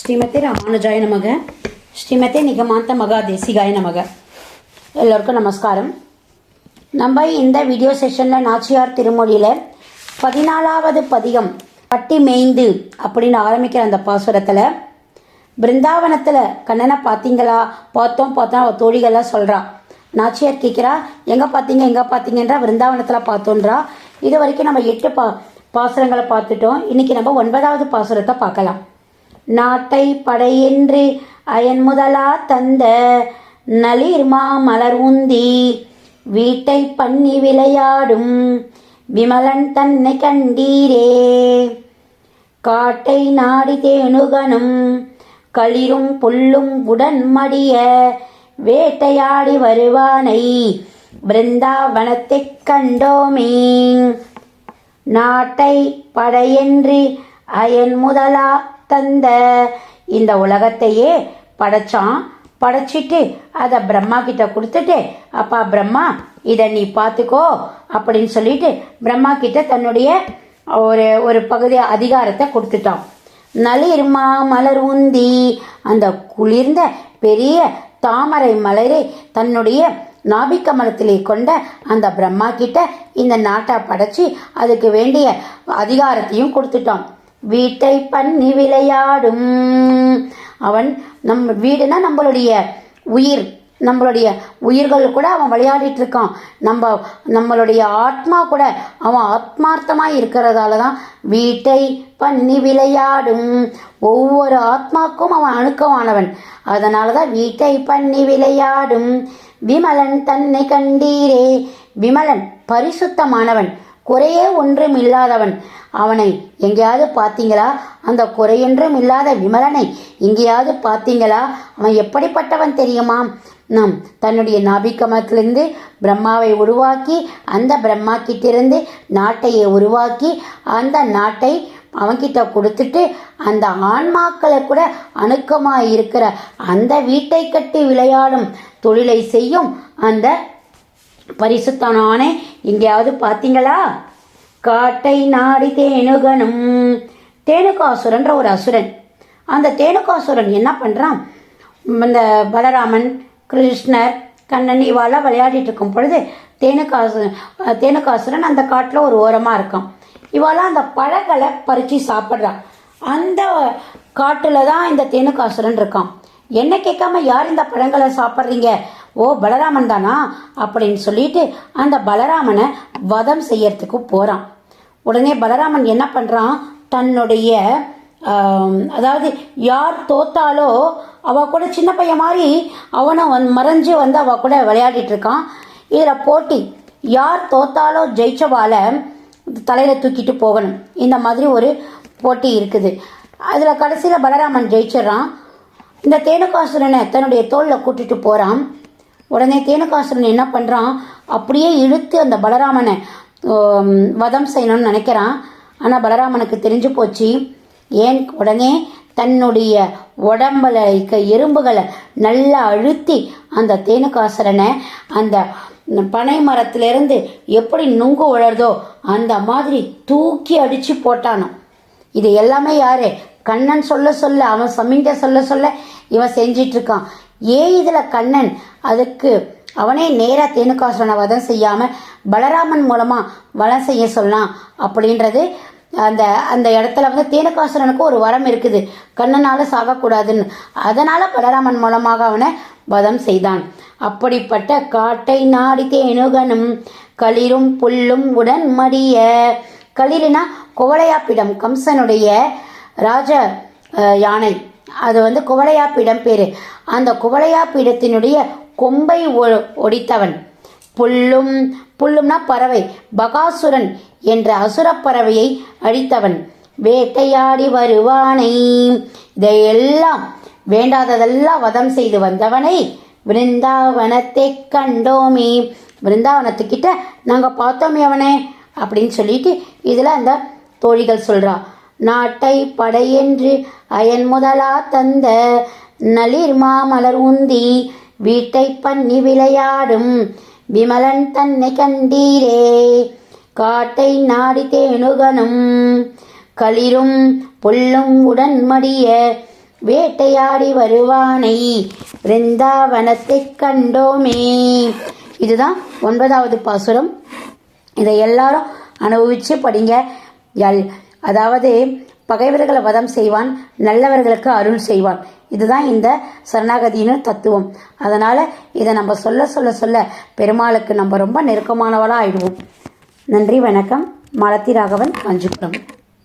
ஸ்ரீமதி ராமானுஜாய நமக. ஸ்ரீமதி நிகமாந்த மகா தேசிகாய நமக. எல்லோருக்கும் நமஸ்காரம். நம்ம இந்த வீடியோ செஷனில் நாச்சியார் திருமொழியில் 14வது பதிகம் பட்டி மேய்ந்து அப்படின்னு ஆரம்பிக்கிற அந்த பாசுரத்தில் பிருந்தாவனத்தில் கண்ணனை பார்த்தோம் அவள் தோழிகள்லாம் சொல்கிறா. நாச்சியார் கேட்குறா, எங்கே பார்த்தீங்கன்றா பிருந்தாவனத்தில் பார்த்தோன்றா. இது வரைக்கும் நம்ம 8 பாசுரங்களை பார்த்துட்டோம். இன்றைக்கி நம்ம 9வது பாசுரத்தை பார்க்கலாம். நாட்டை படையென்று அயன் முதலா தந்த நளிர்மா மலர் உந்தி வீட்டை பண்ணி விளையாடும் விமலன் தன்னை கண்டீரே. காட்டை நாடி தேனுகனும் களிரும் புல்லும் உடன் மடிய வேட்டையாடி வருவானை பிருந்தாவனத்தைக் கண்டோமே. நாட்டை படையென்று அயன் முதலா தந்த, இந்த உலகத்தையே படைச்சிட்டு அதை பிரம்மா கிட்ட கொடுத்துட்டு, அப்பா பிரம்மா இதை நீ பார்த்துக்கோ அப்படின்னு சொல்லிட்டு பிரம்மா கிட்ட தன்னுடைய ஒரு பகுதி அதிகாரத்தை கொடுத்துட்டான். நளிர்மா மலர் உந்தி, அந்த குளிர்ந்த பெரிய தாமரை மலரை தன்னுடைய நாபிக்கமலத்திலே கொண்ட அந்த பிரம்மா கிட்ட இந்த நாட்டை படைச்சி அதுக்கு வேண்டிய அதிகாரத்தையும் கொடுத்துட்டான். வீட்டை பண்ணி விளையாடும், அவன் வீடுனா நம்மளுடைய உயிர்கள் கூட அவன் விளையாடிட்டு இருக்கான். நம்மளுடைய ஆத்மா கூட அவன் ஆத்மார்த்தமா இருக்கிறதால தான் வீட்டை பண்ணி விளையாடும். ஒவ்வொரு ஆத்மாக்கும் அவன் அணுக்கமானவன். அதனால தான் வீட்டை பண்ணி விளையாடும் விமலன் தன்னை கண்டீரே. விமலன் பரிசுத்தமானவன், குறையே ஒன்றும் இல்லாதவன். அவனை எங்கேயாவது பார்த்தீங்களா? அந்த குறையொன்றும் இல்லாத விமலனை எங்கேயாவது பார்த்தீங்களா? அவன் எப்படிப்பட்டவன் தெரியுமா? தன்னுடைய நாபிக்கமத்திலிருந்து பிரம்மாவை உருவாக்கி அந்த பிரம்மா கிட்டிருந்து நாட்டையை உருவாக்கி அந்த நாட்டை அவன்கிட்ட கொடுத்துட்டு அந்த ஆன்மாக்களை கூட அணுக்கமாக இருக்கிற அந்த வீட்டை கட்டி விளையாடும் தொழிலை செய்யும் அந்த பரிசுத்தனான எங்கேயாவது பார்த்தீங்களா? காட்டை நாடி தேனுகனும், தேனுகாசுரன்ற ஒரு அசுரன். அந்த தேனுகாசுரன் என்ன பண்ணுறான், இந்த பலராமன் கிருஷ்ணர் கண்ணன் இவாளெல்லாம் விளையாடிட்டு இருக்கும் பொழுது தேனுகாசுரன் அந்த காட்டில் ஒரு ஓரமாக இருக்கான். இவாளெல்லாம் அந்த பழங்களை பறித்து சாப்பிட்றான். அந்த காட்டில் தான் இந்த தேனுகாசுரன் இருக்கான். என்ன கேட்காம யார் இந்த பழங்களை சாப்பிட்றீங்க? ஓ பலராமன் தானா அப்படின்னு சொல்லிட்டு அந்த பலராமனை வதம் செய்யறதுக்கு போகிறான். உடனே பலராமன் என்ன பண்ணுறான், தன்னுடைய அதாவது யார் தோத்தாலோ அவ கூட சின்ன பையன் மாதிரி அவனை மறைஞ்சு அவ கூட விளையாடிட்டு இருக்கான். இதில் போட்டி, யார் தோத்தாலோ ஜெயிச்சவால தலையில் தூக்கிட்டு போகணும். இந்த மாதிரி ஒரு போட்டி இருக்குது. அதில் கடைசியில் பலராமன் ஜெயிச்சிடறான். இந்த தேனுகாசுரனை தன்னுடைய தோளில் கூட்டிட்டு போகிறான். உடனே தேனுகாசுரன் என்ன பண்ணுறான், அப்படியே இழுத்து அந்த பலராமனை வதம் செய்யணும்னு நினைக்கிறான். ஆனால் பலராமனுக்கு தெரிஞ்சு போச்சு. ஏன், உடனே தன்னுடைய உடம்புல இருக்க எறும்புகளை நல்லா அழுத்தி அந்த தேனுகாசுரனை அந்த பனை மரத்திலிருந்து எப்படி நுங்கு உழறதோ அந்த மாதிரி தூக்கி அடித்து போட்டானோ. இது எல்லாமே யாரு? கண்ணன் சொல்ல அவன் சமிஞ்ச சொல்ல இவன் செஞ்சிட்டு இருக்கான். ஏன் இதில் கண்ணன் அதுக்கு அவனே நேராக தேனுகாசுரனை வதம் செய்யாமல் பலராமன் மூலமாக வதம் செய்ய சொல்லலாம் அப்படின்றது. அந்த இடத்துல தேனுகாசுரனுக்கு ஒரு வரம் இருக்குது, கண்ணனால் சாகக்கூடாதுன்னு. அதனால் பலராமன் மூலமாக அவனை வதம் செய்தான். அப்படிப்பட்ட காட்டை நாடி தேனுகனும் களிரும் புல்லும் உடன் மடிய, களிரினா குவளையாப்பிடம், கம்சனுடைய ராஜ யானை. அது குவளையாப்பிடம் பேரு. அந்த குவளையாப்பிடத்தினுடைய கொம்பை ஒடித்தவன். புல்லும்னா பறவை, பகாசுரன் என்ற அசுரப்பறவையை அழித்தவன். வேட்டையாடி வருவானை, இதையெல்லாம் வேண்டாததெல்லாம் வதம் செய்து வந்தவனை பிருந்தாவனத்தை கண்டோமே. பிருந்தாவனத்துக்கிட்ட நாங்கள் பார்த்தோமே அவனே அப்படின்னு சொல்லிட்டு இதில் அந்த தோழிகள் சொல்றா. நாட்டை படையென்று அயன் முதலா தந்த நளிர்மா மலர் உந்தி வீட்டை பண்ணி விளையாடும் விமலன் தன்னை கண்டீரே. காட்டை நாடி தேனுகனும் களிரும் புல்லும் உடன் மடிய வேட்டையாடி வருவானை பிருந்தாவனத்தைக் கண்டோமே. இதுதான் 9வது பாசுரம். இதை எல்லாரும் அனுபவிச்சு படிங்க. அதாவது பகைவர்களை வதம் செய்வான், நல்லவர்களுக்கு அருள் செய்வான். இதுதான் இந்த சரணாகதியின் தத்துவம். அதனால் இதை நம்ம சொல்ல சொல்ல சொல்ல பெருமாளுக்கு நம்ம ரொம்ப நெருக்கமானவளாக ஆயிடுவோம். நன்றி, வணக்கம். மாலதி ராகவன், காஞ்சிபுரம்.